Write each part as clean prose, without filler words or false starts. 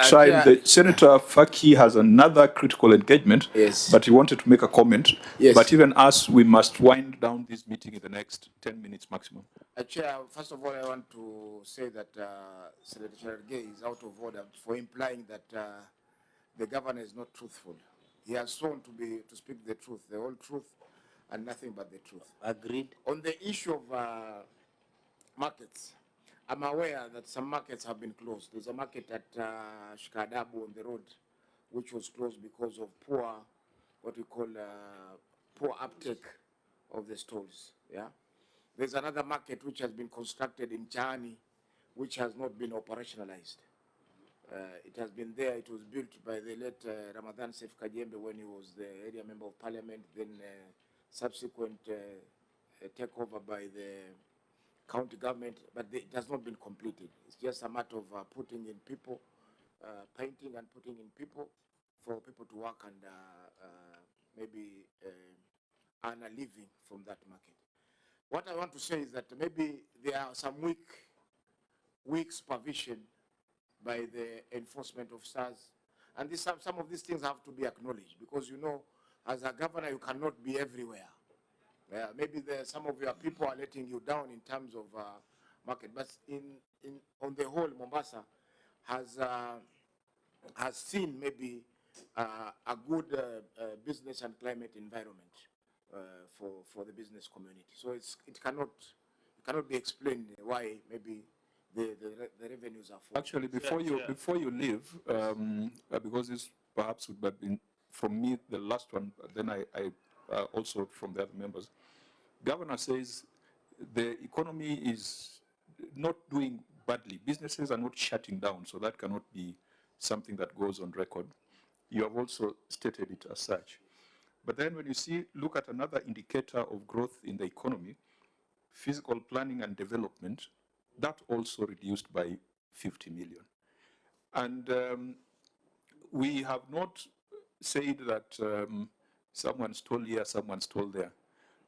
time. The Senator Faki has another critical engagement, Yes. but he wanted to make a comment. Yes. But even us, we must wind down this meeting in the next 10 minutes maximum. Chair, first of all, I want to say that Senator Cherargei is out of order for implying that the governor is not truthful. He has sworn to speak the truth, the whole truth, and nothing but the truth. Agreed. On the issue of markets, I'm aware that some markets have been closed. There's a market at Shikadabu on the road, which was closed because of poor, what we call poor uptake of the stalls. Yeah. There's another market which has been constructed in Chani, which has not been operationalized. It has been there. It was built by the late Ramadan Seif Kajembe when he was the area member of parliament, then subsequent takeover by the county government, but it has not been completed. It's just a matter of putting in people, painting and putting in people for people to work and maybe earn a living from that market. What I want to say is that maybe there are some weak supervision by the enforcement officers, and some of these things have to be acknowledged, because you know, as a governor, you cannot be everywhere. Maybe some of your people are letting you down in terms of market, but on the whole, Mombasa has seen maybe a good business and climate environment for the business community. So it cannot be explained why maybe the revenues are falling. Actually, before you leave, because this perhaps would have been from me the last one, but then I also from the other members. Governor says the economy is not doing badly. Businesses are not shutting down, so that cannot be something that goes on record. You have also stated it as such. But then when you look at another indicator of growth in the economy, physical planning and development, that also reduced by 50 million. And we have not said that someone stole here, someone stole there.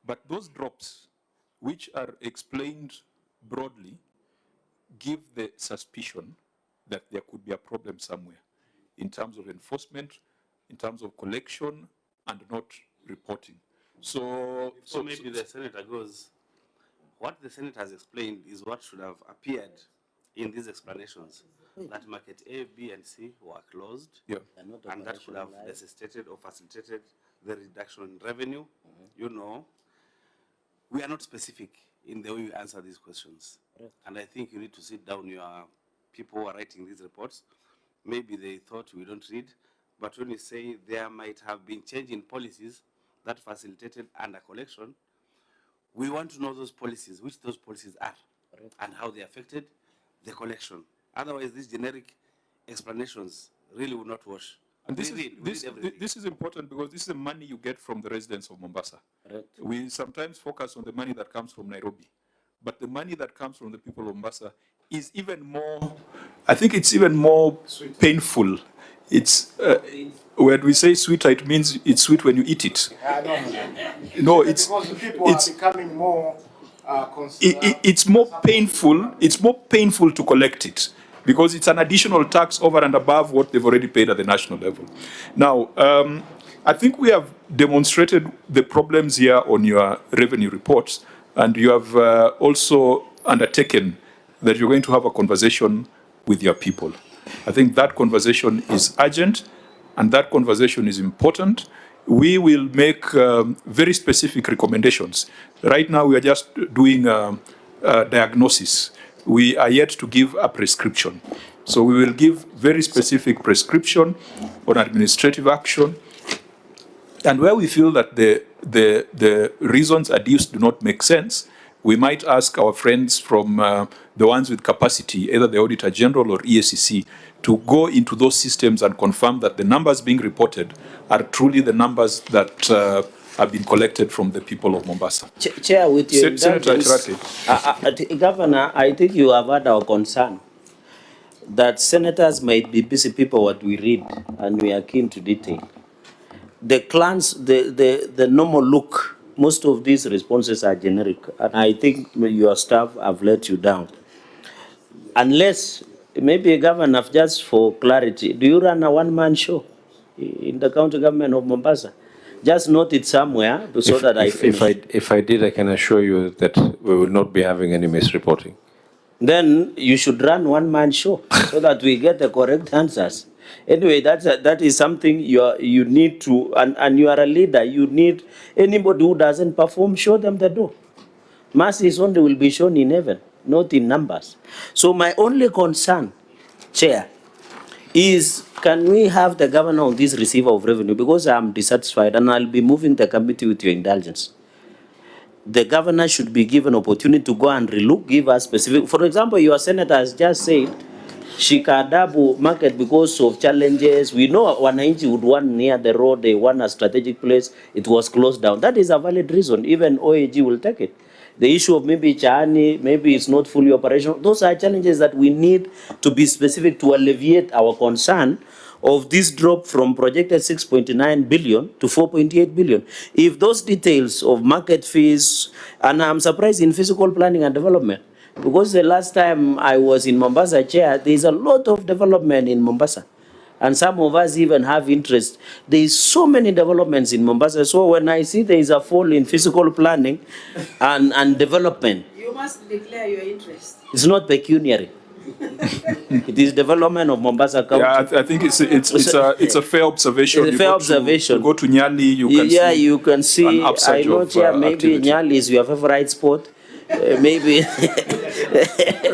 But those drops, which are explained broadly, give the suspicion that there could be a problem somewhere in terms of enforcement, in terms of collection, and not reporting. So maybe the senator goes, what the senator has explained is what should have appeared in these explanations. That market A, B, and C were closed, yeah, and that could have necessitated or facilitated the reduction in revenue. You know, we are not specific in the way we answer these questions. Right. And I think you need to sit down your people who are writing these reports. Maybe they thought we don't read, but when you say there might have been change in policies that facilitated under collection, we want to know those policies, which those policies are, right, and how they affected the collection. Otherwise, these generic explanations really will not wash. And this is important, because this is the money you get from the residents of Mombasa. Right. We sometimes focus on the money that comes from Nairobi, but the money that comes from the people of Mombasa is even more, I think it's even more sweet, painful. It's, when we say sweeter, it means it's sweet when you eat it. No, it's people are becoming more it's more painful. It's more painful to collect it, because it's an additional tax over and above what they've already paid at the national level. Now, I think we have demonstrated the problems here on your revenue reports, and you have also undertaken that you're going to have a conversation with your people. I think that conversation is urgent, and that conversation is important. We will make very specific recommendations. Right now, we are just doing a diagnosis. We are yet to give a prescription. So we will give very specific prescription on administrative action. And where we feel that the reasons adduced do not make sense, we might ask our friends from the ones with capacity, either the Auditor General or EACC, to go into those systems and confirm that the numbers being reported are truly the numbers that have been collected from the people of Mombasa. Chair, with your Senator Cherargei. Governor, I think you have had our concern that senators might be busy people what we read, and we are keen to detail. The clans, the normal look, most of these responses are generic, and I think your staff have let you down. Unless maybe Governor, just for clarity, do you run a one-man show in the county government of Mombasa? Just note it somewhere so that I finish. If I did, I can assure you that we will not be having any misreporting. Then you should run one-man show so that we get the correct answers. Anyway, that is something you need to, and you are a leader. You need anybody who doesn't perform, show them the door. Mercies only will be shown in heaven, not in numbers. So my only concern, Chair, is can we have the governor of this receiver of revenue, because I'm dissatisfied and I'll be moving the committee with your indulgence. The governor should be given opportunity to go and relook, give us specific. For example, your senator has just said Shikadabu market, because of challenges. We know Wananchi would want near the road, they want a strategic place, it was closed down. That is a valid reason. Even OAG will take it. The issue of maybe Chani, maybe it's not fully operational. Those are challenges that we need to be specific to alleviate our concern of this drop from projected 6.9 billion to 4.8 billion. If those details of market fees, and I'm surprised in physical planning and development, because the last time I was in Mombasa, Chair, there's a lot of development in Mombasa. And some of us even have interest. There is so many developments in Mombasa. So when I see there is a fall in physical planning and development, you must declare your interest. It's not pecuniary. It is development of Mombasa County. Yeah, I think it's a fair observation. It's a fair observation. You go to Nyali, you can see. Yeah, you can see. An upsurge I know, of, Chair, maybe activity. Nyali is your favorite sport. Maybe.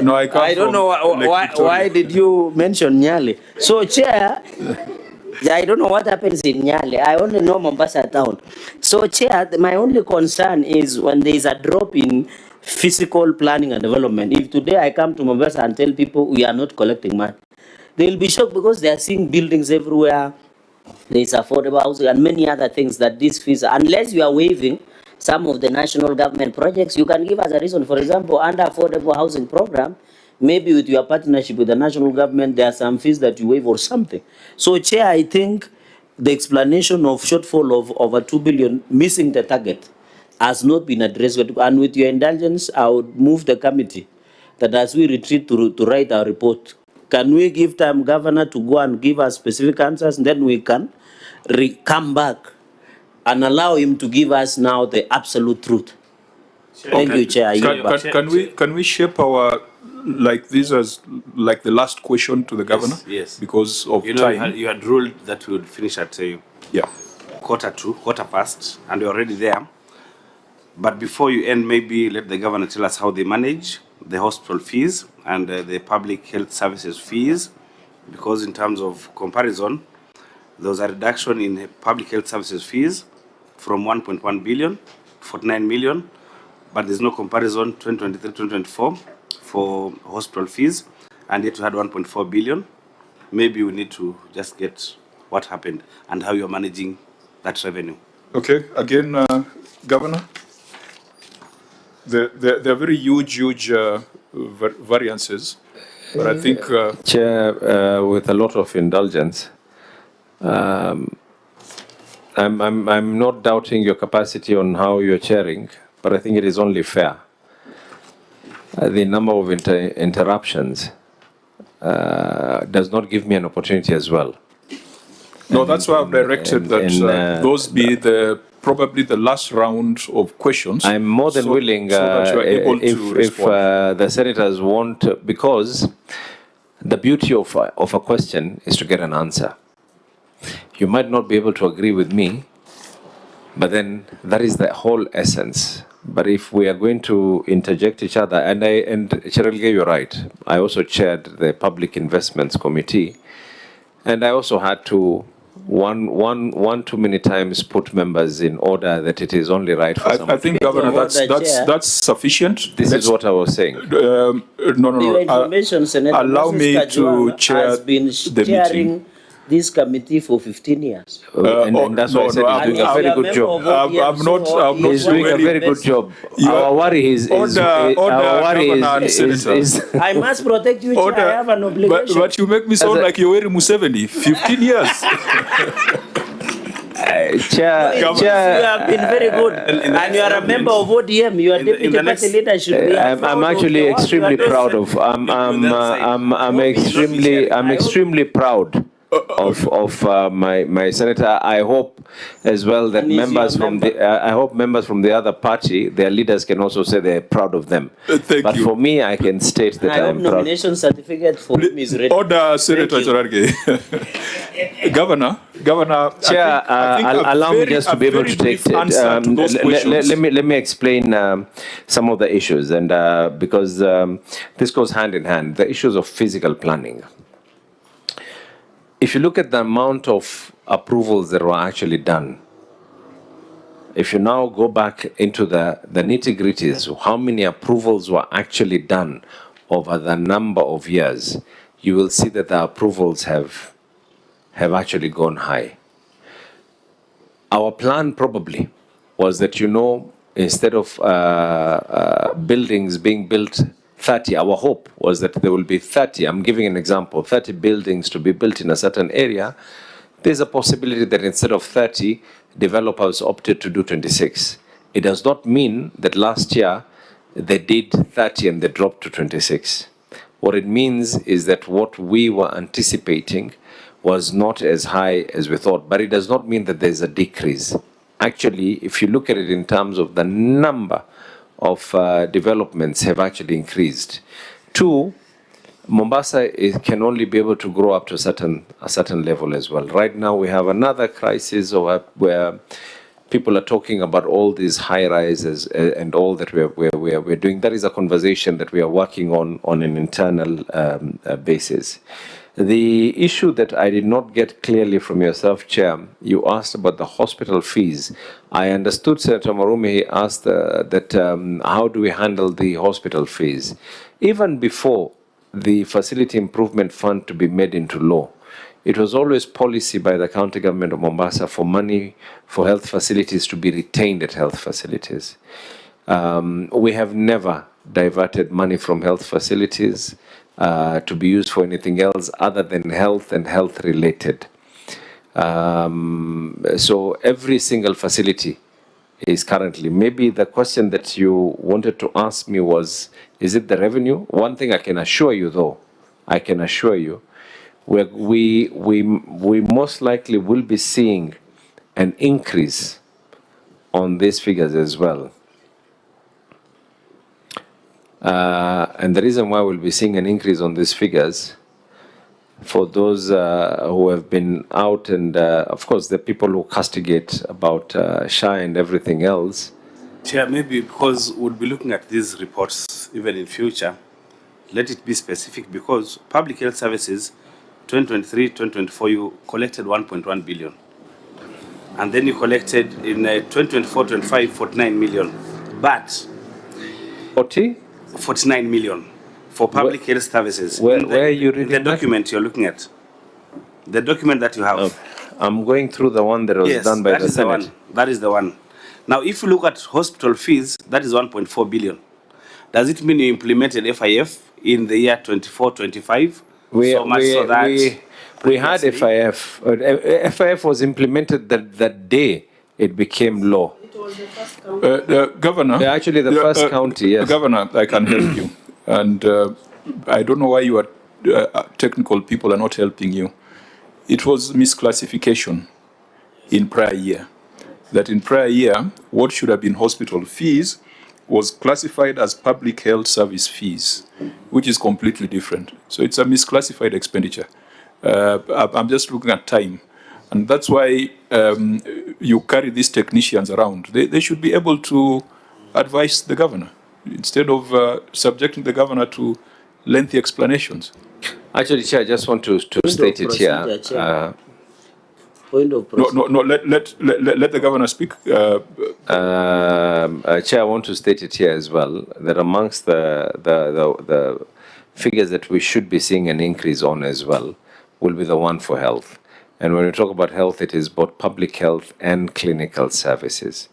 No, I can't. I don't know why did you mention Nyali. So, Chair, I don't know what happens in Nyali. I only know Mombasa town. So, Chair, my only concern is when there is a drop in physical planning and development. If today I come to Mombasa and tell people we are not collecting money, they will be shocked because they are seeing buildings everywhere. There is affordable housing and many other things that these fees, unless you are waiving some of the national government projects, you can give us a reason. For example, under affordable housing program, maybe with your partnership with the national government, there are some fees that you waive or something. So, Chair, I think the explanation of shortfall of over 2 billion, missing the target, has not been addressed. And with your indulgence, I would move the committee that as we retreat to write our report, can we give time, Governor, to go and give us specific answers, and then we can come back and allow him to give us now the absolute truth. Thank you, Chair. Can we shape our, like this as like the last question to the governor? Yes. Because of time. You had ruled that we would finish at quarter past, and we're already there. But before you end, maybe let the governor tell us how they manage the hospital fees and the public health services fees, because in terms of comparison, there was a reduction in public health services fees from 1.1 billion to 49 million, but there's no comparison 2023-2024 for hospital fees, and yet we had 1.4 billion. Maybe we need to just get what happened and how you're managing that revenue. Okay, again, Governor, there are very huge variances, but I think... Chair, with a lot of indulgence, I'm not doubting your capacity on how you're chairing, but I think it is only fair. The number of interruptions does not give me an opportunity as well. No, that's why I've directed that those be probably the last round of questions. I'm more than willing so that you are able to if the senators want, because the beauty of a question is to get an answer. You might not be able to agree with me, but then that is the whole essence. But if we are going to interject each other, and Cherargei, you're right, I also chaired the Public Investments Committee, and I also had to one too many times put members in order that it is only right for someone. I think, Governor, that's sufficient. This is what I was saying. No. Your information, Senator allow me to chair has been the chairing meeting. This committee for 15 years. And that's why I said he's doing a very good job. I'm not He's doing a very good job. Our worry is I must protect you, Chair. I have an obligation. But you make me sound like Yoweri Museveni. 15 years. Chair, You Chair, have been very good. And you are a member of ODM. You are deputy the party next- leader. Should be I'm proud of actually the work you extremely are doing. proud of. I'm extremely proud of my senator. I hope as well that And he's your members from the member. I hope members from the other party, their leaders, can also say they're proud of them. Thank But you. for me, I can state And that I I hope am proud. nomination certificate for him is ready. Order, Senator you. Cherargei. Governor, Chair, allow me just to be able to take let me explain some of the issues, and because this goes hand in hand, the issues of physical planning. If you look at the amount of approvals that were actually done, if you now go back into the nitty-gritties, how many approvals were actually done over the number of years, you will see that the approvals have actually gone high. Our plan probably was that, instead of buildings being built 30, our hope was that there will be 30, I'm giving an example, 30 buildings to be built in a certain area. There's a possibility that instead of 30, developers opted to do 26. It does not mean that last year they did 30 and they dropped to 26. What it means is that what we were anticipating was not as high as we thought, but it does not mean that there's a decrease. Actually, if you look at it in terms of the number of developments have actually increased. Two, Mombasa can only be able to grow up to a certain level as well. Right now, we have another crisis where people are talking about all these high rises and all that we're doing. That is a conversation that we are working on an internal basis. The issue that I did not get clearly from yourself, Chair, you asked about the hospital fees. I understood Senator Marume asked that how do we handle the hospital fees? Even before the Facility Improvement Fund to be made into law, it was always policy by the county government of Mombasa for money for health facilities to be retained at health facilities. We have never diverted money from health facilities to be used for anything else other than health and health related. So every single facility is currently, maybe the question that you wanted to ask me was, is it the revenue? One thing I can assure you though, we most likely will be seeing an increase on these figures as well. And the reason why we'll be seeing an increase on these figures, for those who have been out, and of course the people who castigate about SHA and everything else. Chair, maybe because we'll be looking at these reports even in future, let it be specific, because public health services, 2023, 2024, you collected 1.1 billion. And then you collected in 2024, 25, 49 million. But 49 million for public health services. Where are you reading the document you're looking at? The document that you have. I'm going through the one that was done by the Senate. That is the one. Now, if you look at hospital fees, that is 1.4 billion. Does it mean you implemented FIF in the year 24-25? We had FIF. FIF was implemented that day it became law. It was the first county. Governor. Actually, the first county, yes. Governor, I can help you. And I don't know why you are technical people are not helping you. It was misclassification in prior year. That in prior year, what should have been hospital fees was classified as public health service fees, which is completely different. So it's a misclassified expenditure. I'm just looking at time. And that's why you carry these technicians around. They should be able to advise the governor instead of subjecting the governor to lengthy explanations. Actually, Chair, I just want to state it here. Point of procedure. No, let the governor speak. Chair, I want to state it here as well, that amongst the figures that we should be seeing an increase on as well will be the one for health. And when we talk about health, it is both public health and clinical services.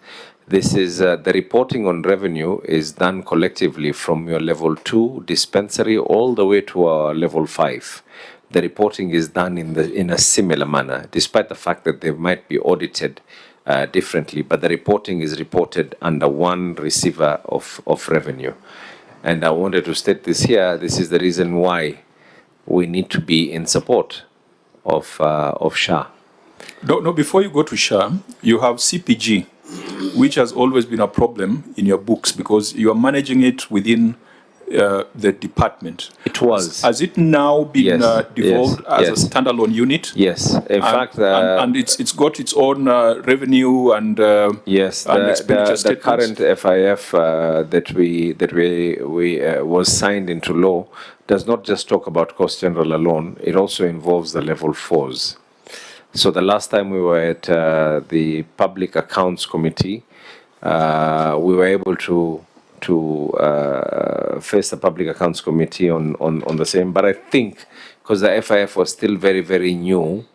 This is the reporting on revenue is done collectively from your level 2 dispensary all the way to our level 5. the reporting is done in a similar manner, despite the fact that they might be audited differently, but the reporting is reported under one receiver of revenue. And I wanted to state this here. This is the reason why we need to be in support of SHA. No, before you go to SHA, you have CPG, which has always been a problem in your books because you are managing it within the department. It was. Has it now been devolved as a standalone unit? Yes. In fact, and it's got its own revenue and yes, and expenditure the current FIF that was signed into law does not just talk about cost general alone. It also involves the level 4s. So the last time we were at the Public Accounts Committee, we were able to face the Public Accounts Committee on the same. But I think because the FIF was still very, very new,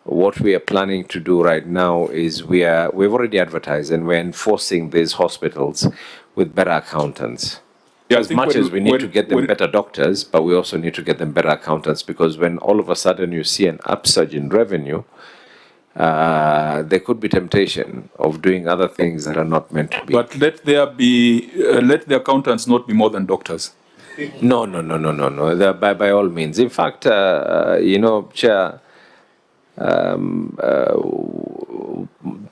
what we are planning to do right now is we've already advertised and we're enforcing these hospitals with better accountants. Yeah, As much as we need to get them better doctors, but we also need to get them better accountants, because when all of a sudden you see an upsurge in revenue, there could be temptation of doing other things that are not meant to be. But let the accountants not be more than doctors. No. By all means. In fact, Chair,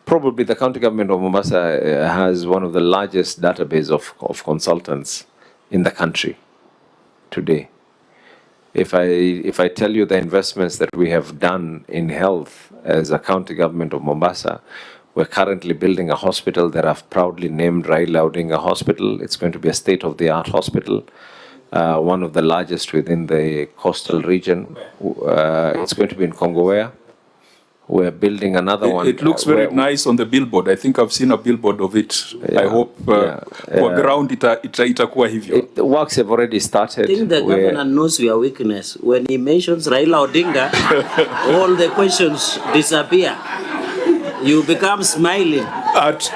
probably the county government of Mombasa has one of the largest database of consultants in the country today. If I tell you the investments that we have done in health as a county government of Mombasa, we're currently building a hospital that I've proudly named Raila Odinga Hospital. It's going to be a state-of-the-art hospital, one of the largest within the coastal region. It's going to be in Kongowea. We're building another one. It looks very nice on the billboard. I think I've seen a billboard of it. Yeah, I hope for ground itakuwa hivyo. The works have already started. I think the governor knows your weakness. When he mentions Raila Odinga, all the questions disappear. You become smiling. At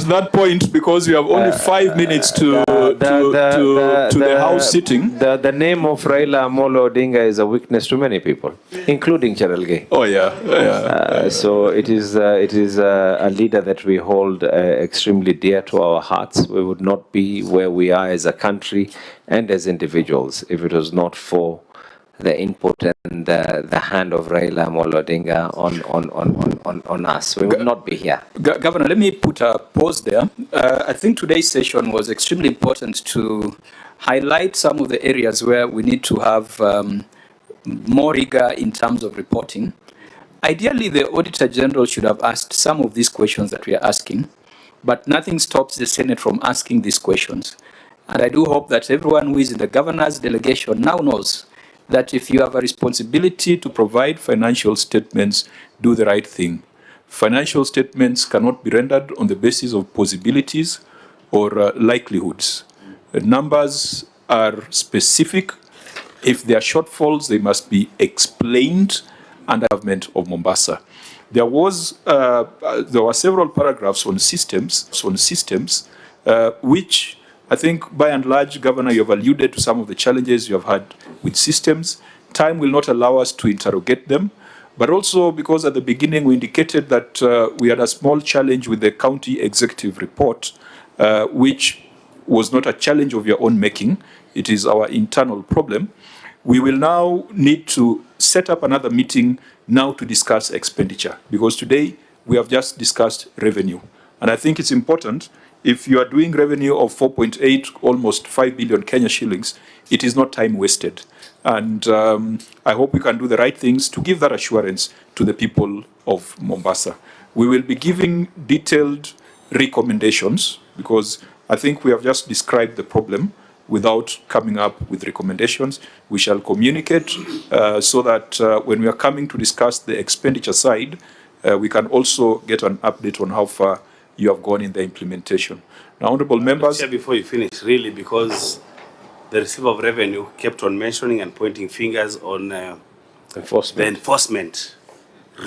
that point, because you have only 5 minutes to the House sitting. The name of Raila Amolo Odinga is a weakness to many people, including Cherargei. Oh yeah. So it is a leader that we hold extremely dear to our hearts. We would not be where we are as a country and as individuals if it was not for the input and the hand of Raila Amolo Odinga on us. We would not be here. Governor, let me put a pause there. I think today's session was extremely important to highlight some of the areas where we need to have more rigor in terms of reporting. Ideally, the Auditor General should have asked some of these questions that we are asking, but nothing stops the Senate from asking these questions. And I do hope that everyone who is in the governor's delegation now knows that if you have a responsibility to provide financial statements, do the right thing. Financial statements cannot be rendered on the basis of possibilities or likelihoods. The numbers are specific. If there are shortfalls, they must be explained under the government of Mombasa. There were several paragraphs on systems, which I think by and large, Governor, you have alluded to some of the challenges you have had with systems. Time will not allow us to interrogate them, but also because at the beginning we indicated that we had a small challenge with the county executive report, which was not a challenge of your own making. It is our internal problem. We will now need to set up another meeting now to discuss expenditure, because today we have just discussed revenue. And I think it's important. If you are doing revenue of 4.8, almost 5 billion Kenya shillings, it is not time wasted. And I hope we can do the right things to give that assurance to the people of Mombasa. We will be giving detailed recommendations, because I think we have just described the problem without coming up with recommendations. We shall communicate so that when we are coming to discuss the expenditure side, we can also get an update on how far you have gone in the implementation. Now, honorable members. Before you finish, really, because the receiver of revenue kept on mentioning and pointing fingers on the enforcement.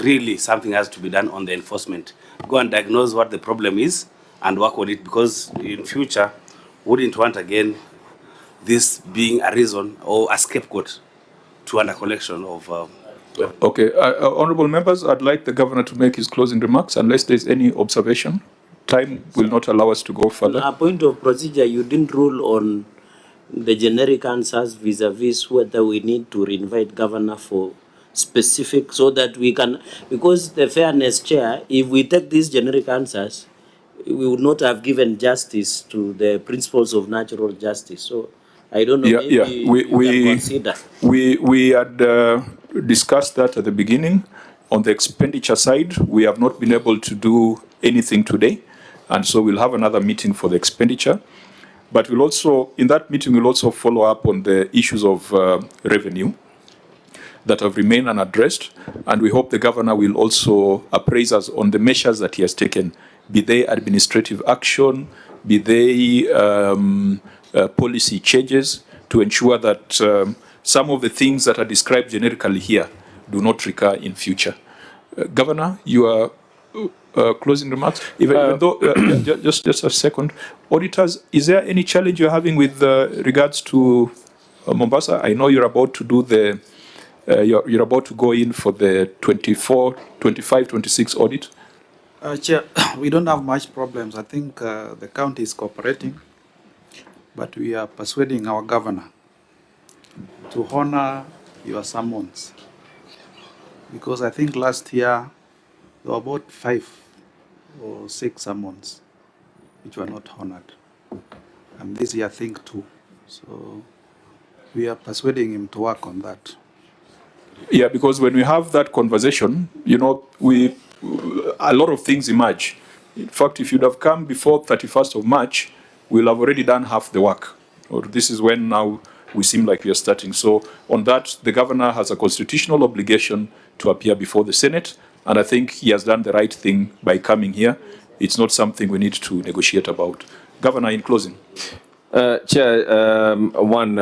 Really, something has to be done on the enforcement. Go and diagnose what the problem is and work on it, because in future, wouldn't want again this being a reason or a scapegoat to under collection of. Okay, honorable members, I'd like the governor to make his closing remarks unless there's any observation. Time will not allow us to go further. A point of procedure, you didn't rule on the generic answers vis-a-vis whether we need to reinvite governor for specific, so that we can, because the fairness chair, if we take these generic answers, we would not have given justice to the principles of natural justice. So I don't know, maybe you can consider. We had discussed that at the beginning. On the expenditure side, we have not been able to do anything today. And so we'll have another meeting for the expenditure. But we'll also, in that meeting, we'll also follow up on the issues of revenue that have remained unaddressed. And we hope the governor will also appraise us on the measures that he has taken, be they administrative action, be they policy changes, to ensure that some of the things that are described generically here do not recur in future. Governor, you are closing remarks. Even though, just a second, auditors, is there any challenge you're having with regards to Mombasa? I know you're about to do the, you're about to go in for the 24, 25, 26 audit. Chair, we don't have much problems. I think the county is cooperating, but we are persuading our governor to honor your summons. Because I think last year there were about 5 or 6 summons which were not honored. And this year I think 2. So we are persuading him to work on that. Yeah, because when we have that conversation, you know, a lot of things emerge. In fact, if you'd have come before 31st of March, we'll have already done half the work. Or this is when now we seem like we are starting. So on that, the governor has a constitutional obligation to appear before the Senate, and I think he has done the right thing by coming here. It's not something we need to negotiate about. Governor, in closing. Chair, one